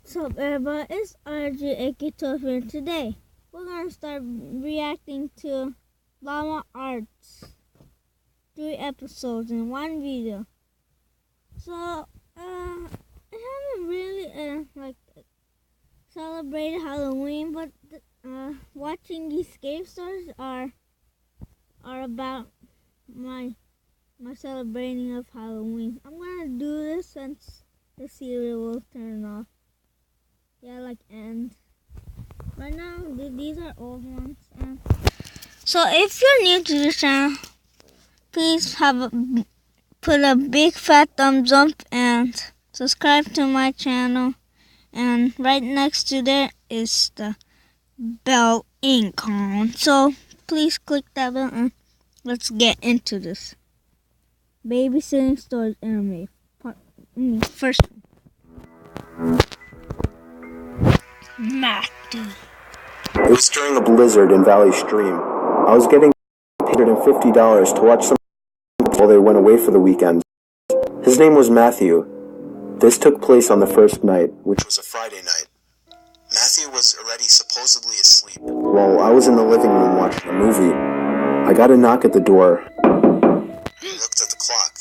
What's up, everybody? It's RG82 here. Today, we're gonna start reacting to Lama Arts. 3 episodes in one video. So, I haven't really celebrated Halloween, but watching these scary stories are about my celebrating of Halloween. I'm gonna do this since the serial will turn off. Yeah, and right now these are old ones. So if you're new to this channel, please put a big fat thumbs up and subscribe to my channel. And right next to there is the bell icon. So please click that bell and let's get into this. Babysitting Stories Anime first one. Matthew. It was during a blizzard in Valley Stream. I was getting $150 to watch some while they went away for the weekend. His name was Matthew. This took place on the first night, which was a Friday night. Matthew was already supposedly asleep. While I was in the living room watching a movie, I got a knock at the door. I looked at the clock.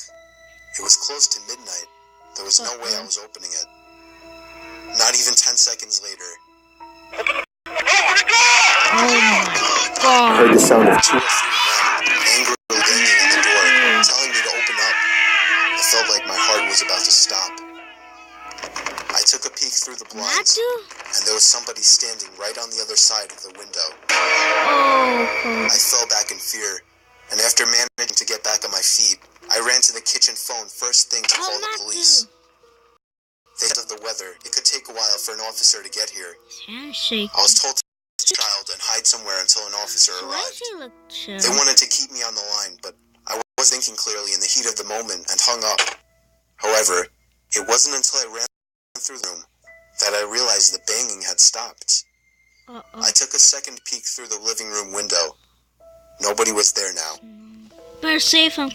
It was close to midnight. There was no way I was opening it. Not even 10 seconds later. I heard the sound of 2 or 3 men angrily banging on the door, telling me to open up. I felt like my heart was about to stop. I took a peek through the blinds, and there was somebody standing right on the other side of the window. I fell back in fear, and after managing to get back on my feet, I ran to the kitchen phone first thing to call the police. They said of the weather, it could take a while for an officer to get here. I was told to take the child and hide somewhere until an officer arrived. They wanted to keep me on the line, but I was thinking clearly in the heat of the moment and hung up. However, it wasn't until I ran through the room that I realized the banging had stopped. I took a second peek through the living room window. Nobody was there now. Better safe and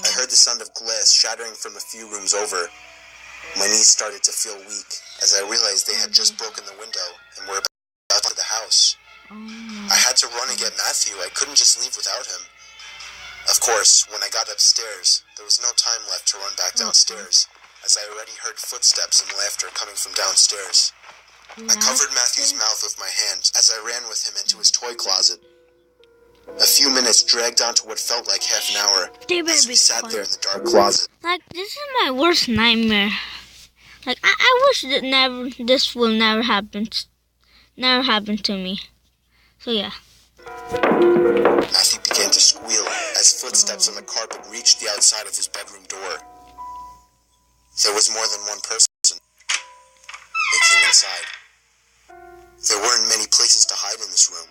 I heard the sound of glass shattering from a few rooms over. My knees started to feel weak as I realized they had just broken the window and were about to the house. I had to run and get Matthew. I couldn't just leave without him. Of course, when I got upstairs, there was no time left to run back downstairs, as I already heard footsteps and laughter coming from downstairs. I covered Matthew's mouth with my hand as I ran with him into his toy closet. A few minutes dragged on to what felt like half an hour as we sat there in the dark closet. This is my worst nightmare. I wish that this will never happen to me. So yeah. Matthew began to squeal as footsteps on the carpet reached the outside of his bedroom door. There was more than one person. They came inside. There weren't many places to hide in this room.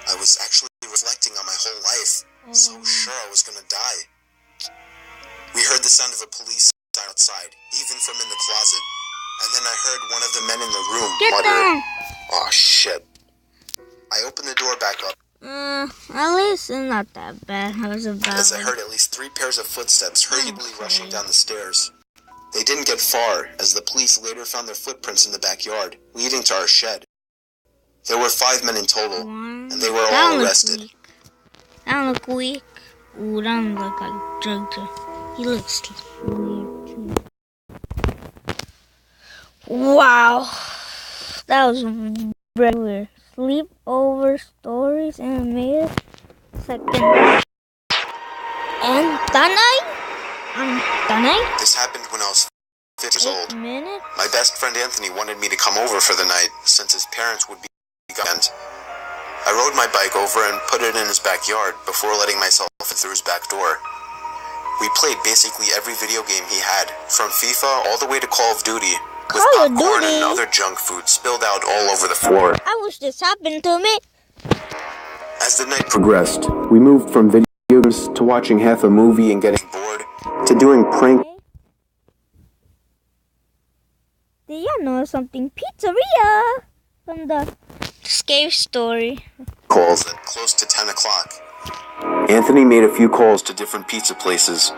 I was actually reflecting on my whole life, so sure I was gonna die. We heard the sound of a police outside, even from in the closet, and then I heard one of the men in the room mutter, "Aw, shit." I opened the door back up. At least it's not that bad. As I heard at least 3 pairs of footsteps hurriedly rushing down the stairs. They didn't get far, as the police later found their footprints in the backyard, leading to our shed. There were 5 men in total, and they were all arrested. That don't look weak. Ooh, that don't look like a drug dealer. He looks weird too. Wow, that was very weird. Sleepover stories animated second. And Tanay? This happened when I was 5 years old. My best friend Anthony wanted me to come over for the night, since his parents would be gone. I rode my bike over and put it in his backyard before letting myself in through his back door. We played basically every video game he had, from FIFA all the way to Call of Duty, with popcorn and other junk food spilled out all over the floor. I wish this happened to me. As the night progressed, we moved from video games to watching half a movie and getting bored, to doing prank. Did you know something? Pizzeria! From the scary story. Calls at close to 10 o'clock. Anthony made a few calls to different pizza places.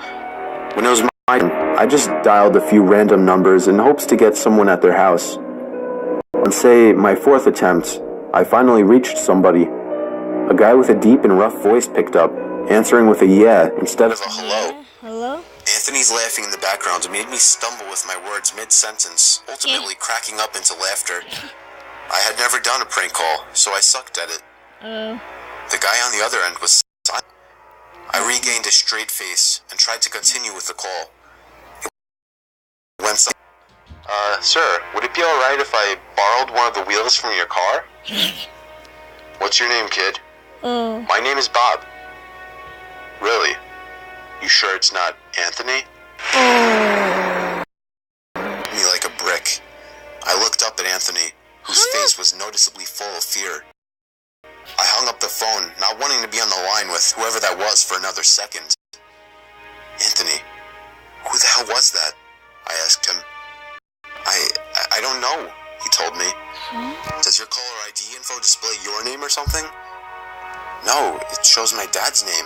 When it was my I just dialed a few random numbers in hopes to get someone at their house. On, say, my fourth attempt, I finally reached somebody. A guy with a deep and rough voice picked up, answering with a yeah instead of a hello. Hello? Anthony's laughing in the background made me stumble with my words mid-sentence, ultimately cracking up into laughter. I had never done a prank call, so I sucked at it. The guy on the other end was silent. I regained a straight face and tried to continue with the call. It went silent. Sir, would it be alright if I borrowed one of the wheels from your car? What's your name, kid? My name is Bob. Really? You sure it's not Anthony? Me like a brick. I looked up at Anthony, whose face was noticeably full of fear. I hung up the phone, not wanting to be on the line with whoever that was for another second. Anthony, who the hell was that? I asked him. I don't know, he told me. Does your caller ID info display your name or something? No, it shows my dad's name.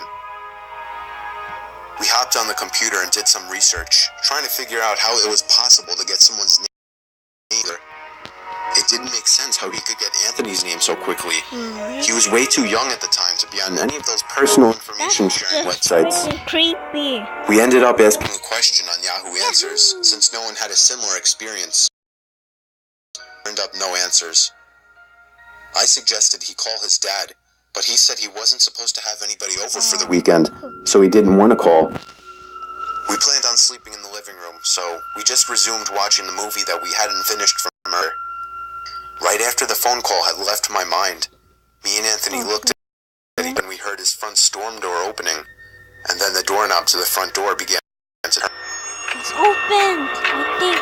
We hopped on the computer and did some research, trying to figure out how it was possible to get someone's name either. It didn't make sense how he could get Anthony's name so quickly. He was way too young at the time to be on any of those personal information sharing websites. Creepy. We ended up asking a question on Yahoo Answers, since no one had a similar experience. Turned up no answers. I suggested he call his dad, but he said he wasn't supposed to have anybody over for the weekend, so he didn't want to call. We planned on sleeping in the living room, so we just resumed watching the movie that we hadn't finished from her. Right after the phone call had left my mind, me and Anthony looked at him and we heard his front storm door opening, and then the doorknob to the front door began to turn. It's opened, I think.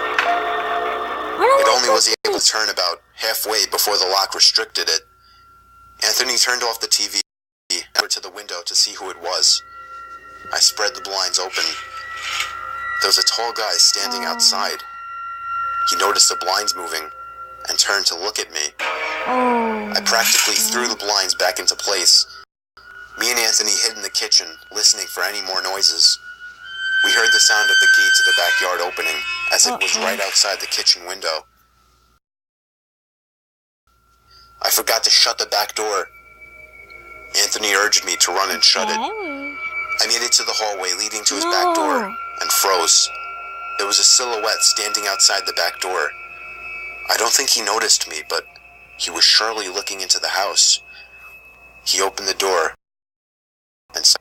It only was able to turn about halfway before the lock restricted it. Anthony turned off the TV and went to the window to see who it was. I spread the blinds open. There was a tall guy standing outside. He noticed the blinds moving and turned to look at me. I practically threw the blinds back into place. Me and Anthony hid in the kitchen, listening for any more noises. We heard the sound of the gate to the backyard opening, as it was right outside the kitchen window. I forgot to shut the back door. Anthony urged me to run and shut it. I made it to the hallway leading to his back door and froze. There was a silhouette standing outside the back door. I don't think he noticed me, but he was surely looking into the house. He opened the door and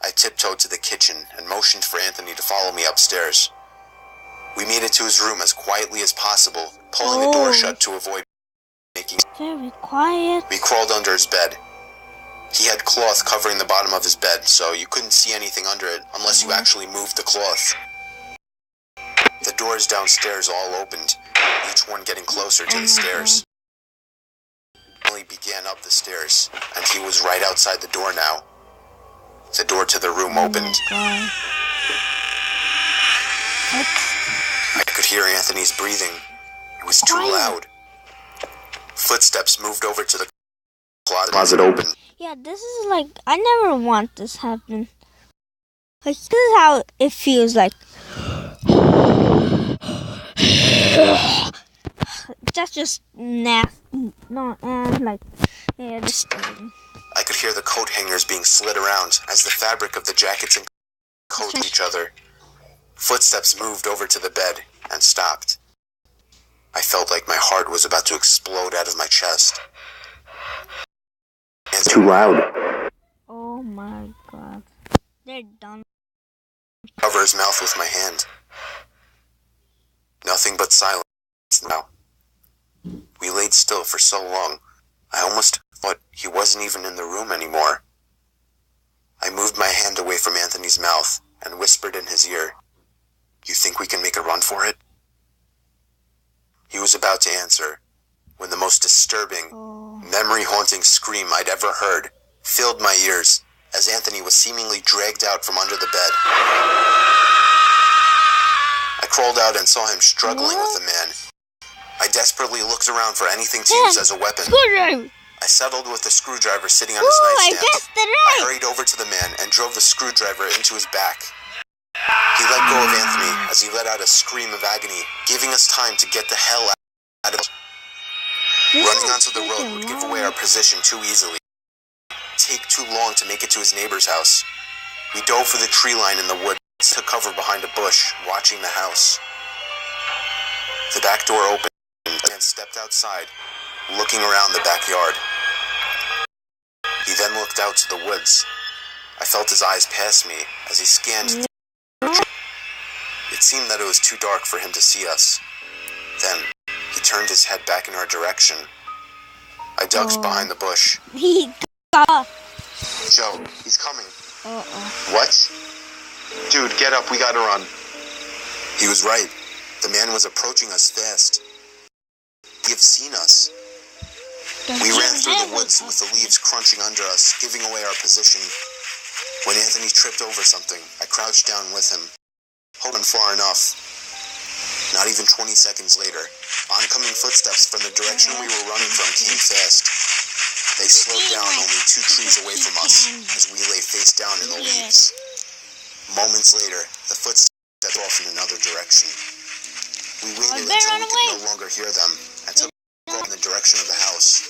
I tiptoed to the kitchen and motioned for Anthony to follow me upstairs. We made it to his room as quietly as possible, pulling the door shut to avoid making. Very quiet. We crawled under his bed. He had cloth covering the bottom of his bed, so you couldn't see anything under it unless you actually moved the cloth. The doors downstairs all opened, each one getting closer to the stairs. Emily began up the stairs, and he was right outside the door now. The door to the room opened. I could hear Anthony's breathing. It was too loud. Footsteps moved over to the closet open. Yeah, this is like, I never want this happen. Like, this is how it feels like. That's just nasty. No, and like, yeah, this thing. I could hear the coat hangers being slid around as the fabric of the jackets and coat each other. Footsteps moved over to the bed and stopped. I felt like my heart was about to explode out of my chest. It's too loud. Oh my god. They're done. Cover his mouth with my hand. Nothing but silence now. We laid still for so long, I almost thought he wasn't even in the room anymore. I moved my hand away from Anthony's mouth and whispered in his ear, "You think we can make a run for it?" He was about to answer when the most disturbing, memory-haunting scream I'd ever heard filled my ears as Anthony was seemingly dragged out from under the bed. I crawled out and saw him struggling with the man. I desperately looked around for anything to use as a weapon. I settled with the screwdriver sitting on his nightstand. I hurried over to the man and drove the screwdriver into his back. He let go of Anthony as he let out a scream of agony, giving us time to get the hell out of it. Running onto the road would give away our position too easily. Take too long to make it to his neighbor's house. We dove for the tree line in the woods, took cover behind a bush, watching the house. The back door opened and stepped outside, looking around the backyard. He then looked out to the woods. I felt his eyes pass me as he scanned. It seemed that it was too dark for him to see us. Then, he turned his head back in our direction. I ducked behind the bush. Joe, he's coming. What? Dude, get up, we gotta run. He was right. The man was approaching us fast. He had seen us. We ran through the woods with the leaves crunching under us, giving away our position. When Anthony tripped over something, I crouched down with him, hoping far enough. Not even 20 seconds later, oncoming footsteps from the direction we were running from came fast. They slowed down only 2 trees away from us as we lay face down in the leaves. Moments later, the footsteps off in another direction. We waited until we could no longer hear them and took off in the direction of the house.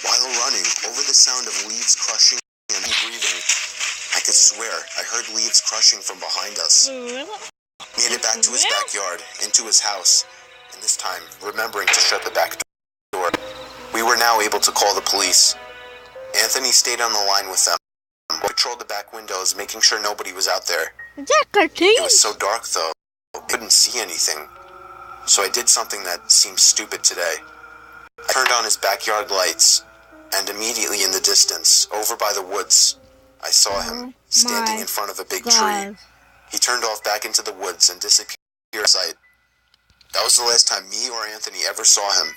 While running, over the sound of leaves crushing and breathing, I could swear I heard leaves crushing from behind us. Made it back to his backyard, into his house, and this time remembering to shut the back door. We were now able to call the police. Anthony stayed on the line with them. We patrolled the back windows, making sure nobody was out there. It was so dark, though, I couldn't see anything. So I did something that seems stupid today. I turned on his backyard lights, and immediately in the distance, over by the woods, I saw him standing in front of a big tree. He turned off back into the woods and disappeared from sight. That was the last time me or Anthony ever saw him.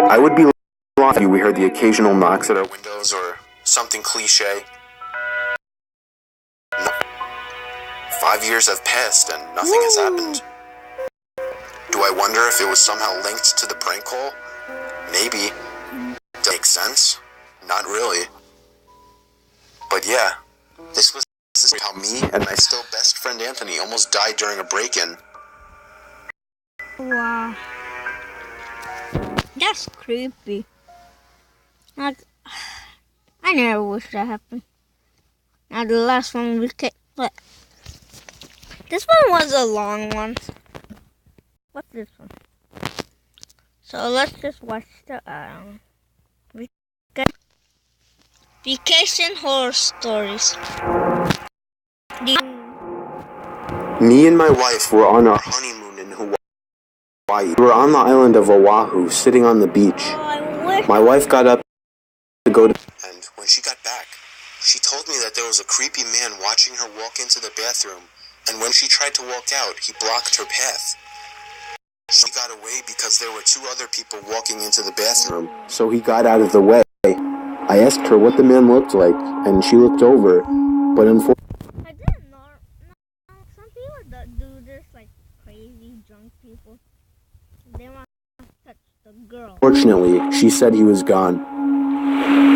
I would be lying if we heard the occasional knocks at our windows or something cliche. No. 5 years have passed and nothing has happened. Do I wonder if it was somehow linked to the prank call? Maybe. Does it make sense? Not really. But yeah, this was how me and my still best friend Anthony almost died during a break-in. Wow. That's creepy. Like, I never wish that happened. Now the last one we kicked, but this one was a long one. What's this one? So let's just watch the Vacation Horror Stories. Me and my wife were on our honeymoon in Hawaii. We were on the island of Oahu, sitting on the beach. My wife got up to go to... And when she got back, she told me that there was a creepy man watching her walk into the bathroom, and when she tried to walk out, he blocked her path. She got away because there were 2 other people walking into the bathroom, so he got out of the way. I asked her what the man looked like, and she looked over, but unfortunately... I didn't know. No, some people that do this, like crazy drunk people. They want to touch the girl. Fortunately, she said he was gone.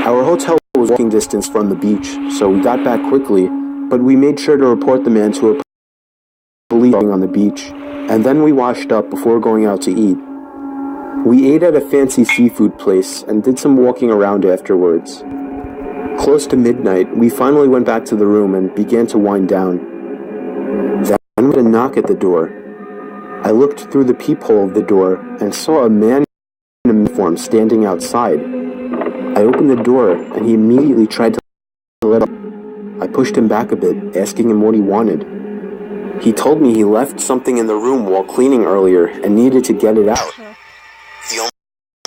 Our hotel was walking distance from the beach, so we got back quickly, but we made sure to report the man to a police on the beach, and then we washed up before going out to eat. We ate at a fancy seafood place and did some walking around afterwards. Close to midnight, we finally went back to the room and began to wind down. Then we had a knock at the door. I looked through the peephole of the door and saw a man in a uniform standing outside. I opened the door and he immediately tried to let up. I pushed him back a bit, asking him what he wanted. He told me he left something in the room while cleaning earlier and needed to get it out. The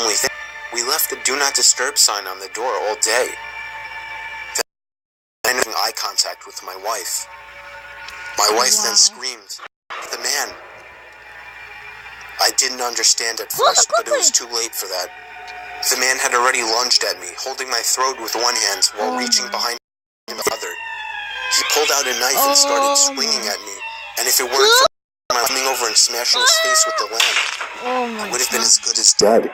only thing, we left a do not disturb sign on the door all day. Then I made eye contact with my wife. My wife then screamed, "The man!" I didn't understand at first, but it was too late for that. The man had already lunged at me, holding my throat with one hand while reaching behind him with the other. He pulled out a knife and started swinging at me, and if it weren't for my coming over and smashing his face with the lamp, I would have been as good as dead.